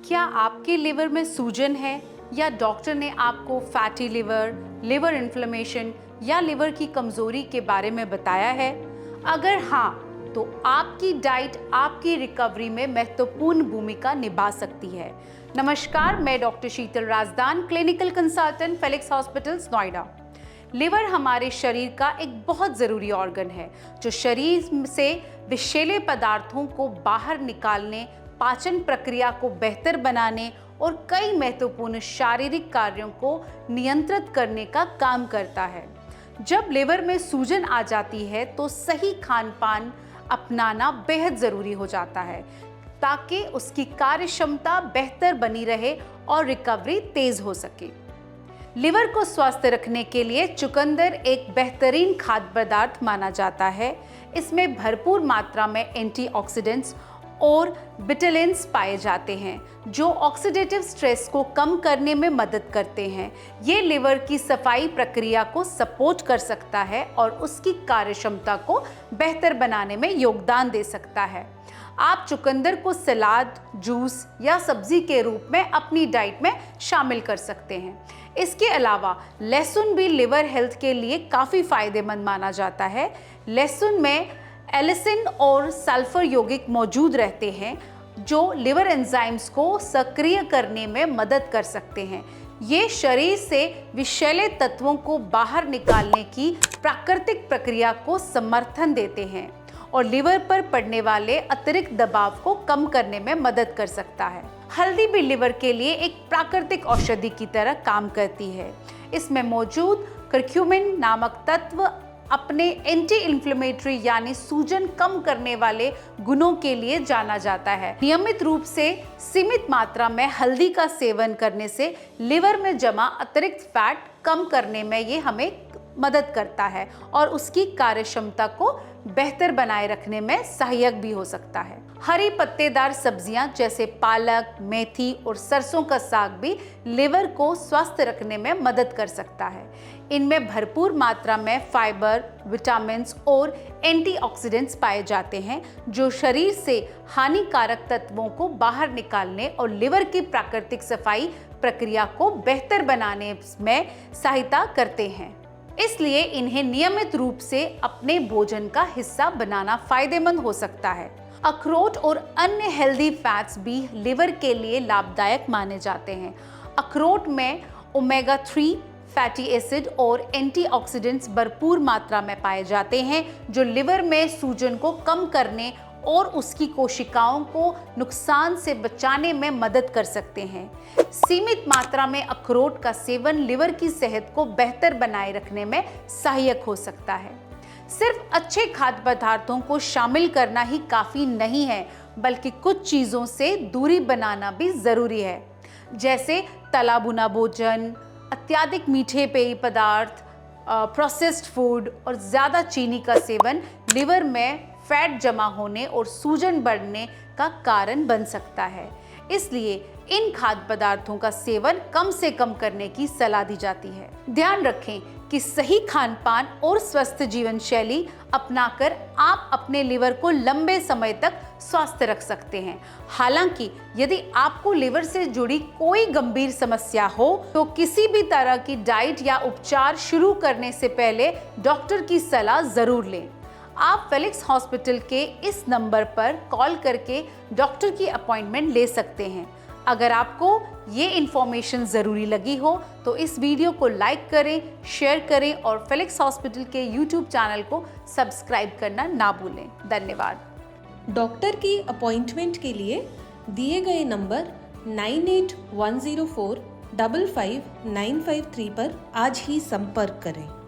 क्या आपके लिवर में सूजन है या डॉक्टर ने आपको फैटी लिवर, लिवर इन्फ्लेमेशन या लिवर की कमजोरी के बारे में बताया है? अगर हाँ, तो आपकी डाइट आपकी रिकवरी में महत्वपूर्ण भूमिका निभा सकती है। नमस्कार, मैं doctor Sheetal Razdan, clinical consultant, Felix hospitals, Noida. Liver हमारे शरीर का एक बहुत ज़रूरी ऑर्गन है जो शरीर से विषैले पदार्थों को बाहर निकालने, पाचन प्रक्रिया को बेहतर बनाने और कई महत्वपूर्ण शारीरिक कार्यों को नियंत्रित करने का काम करता है। जब लिवर में सूजन आ जाती है तो सही खान पान अपनाना बेहद ज़रूरी हो जाता है ताकि उसकी कार्यक्षमता बेहतर बनी रहे और रिकवरी तेज़ हो सके। लिवर को स्वस्थ रखने के लिए चुकंदर एक बेहतरीन खाद्य पदार्थ माना जाता है। इसमें भरपूर मात्रा में एंटीऑक्सीडेंट्स और विटामिन्स पाए जाते हैं जो ऑक्सीडेटिव स्ट्रेस को कम करने में मदद करते हैं। ये लिवर की सफाई प्रक्रिया को सपोर्ट कर सकता है और उसकी कार्यक्षमता को बेहतर बनाने में योगदान दे सकता है। आप चुकंदर को सलाद, जूस या सब्जी के रूप में अपनी डाइट में शामिल कर सकते हैं। इसके अलावा लहसुन भी लिवर हेल्थ के लिए काफ़ी फायदेमंद माना जाता है। लहसुन में एलिसिन और सल्फर यौगिक मौजूद रहते हैं जो लिवर एंजाइम्स को सक्रिय करने में मदद कर सकते हैं। ये शरीर से विषैले तत्वों को बाहर निकालने की प्राकृतिक प्रक्रिया को समर्थन देते हैं और लिवर पर पड़ने वाले अतिरिक्त दबाव को कम करने में मदद कर सकता है। हल्दी भी लिवर के लिए एक प्राकृतिक औषधि की तरह काम करती है। इसमें मौजूद करक्यूमिन नामक तत्व अपने एंटी इन्फ्लेमेटरी यानी सूजन कम करने वाले गुणों के लिए जाना जाता है। नियमित रूप से सीमित मात्रा में हल्दी का सेवन करने से लिवर में जमा अतिरिक्त फैट कम करने में ये हमें मदद करता है और उसकी कार्यक्षमता को बेहतर बनाए रखने में सहायक भी हो सकता है। हरी पत्तेदार सब्जियां जैसे पालक, मेथी और सरसों का साग भी लिवर को स्वस्थ रखने में मदद कर सकता है। इनमें भरपूर मात्रा में फाइबर, विटामिन्स और एंटीऑक्सीडेंट्स पाए जाते हैं जो शरीर से हानिकारक तत्वों को बाहर निकालने और लिवर की प्राकृतिक सफाई प्रक्रिया को बेहतर बनाने में सहायता करते हैं। इसलिए इन्हें नियमित रूप से अपने भोजन का हिस्सा बनाना फायदेमंद हो सकता है। अखरोट और अन्य हेल्दी फैट्स भी लिवर के लिए लाभदायक माने जाते हैं। अखरोट में ओमेगा 3 फैटी एसिड और एंटीऑक्सीडेंट्स भरपूर मात्रा में पाए जाते हैं जो लिवर में सूजन को कम करने और उसकी कोशिकाओं को नुकसान से बचाने में मदद कर सकते हैं। सीमित मात्रा में अखरोट का सेवन लिवर की सेहत को बेहतर बनाए रखने में सहायक हो सकता है। सिर्फ अच्छे खाद्य पदार्थों को शामिल करना ही काफ़ी नहीं है, बल्कि कुछ चीज़ों से दूरी बनाना भी ज़रूरी है, जैसे तला भुना भोजन, अत्यधिक मीठे पेय पदार्थ, प्रोसेस्ड फूड और ज़्यादा चीनी का सेवन लिवर में फैट जमा होने और सूजन बढ़ने का कारण बन सकता है। इसलिए इन खाद्य पदार्थों का सेवन कम से कम करने की सलाह दी जाती है। ध्यान रखें कि सही खान पान और स्वस्थ जीवन शैली अपनाकर आप अपने लिवर को लंबे समय तक स्वस्थ रख सकते हैं। हालांकि यदि आपको लिवर से जुड़ी कोई गंभीर समस्या हो तो किसी भी तरह की डाइट या उपचार शुरू करने से पहले डॉक्टर की सलाह जरूर लें। आप फेलिक्स हॉस्पिटल के इस नंबर पर कॉल करके डॉक्टर की अपॉइंटमेंट ले सकते हैं। अगर आपको ये इन्फॉर्मेशन ज़रूरी लगी हो तो इस वीडियो को लाइक करें, शेयर करें और फेलिक्स हॉस्पिटल के यूट्यूब चैनल को सब्सक्राइब करना ना भूलें। धन्यवाद। डॉक्टर की अपॉइंटमेंट के लिए दिए गए नंबर 9810455953 पर आज ही संपर्क करें।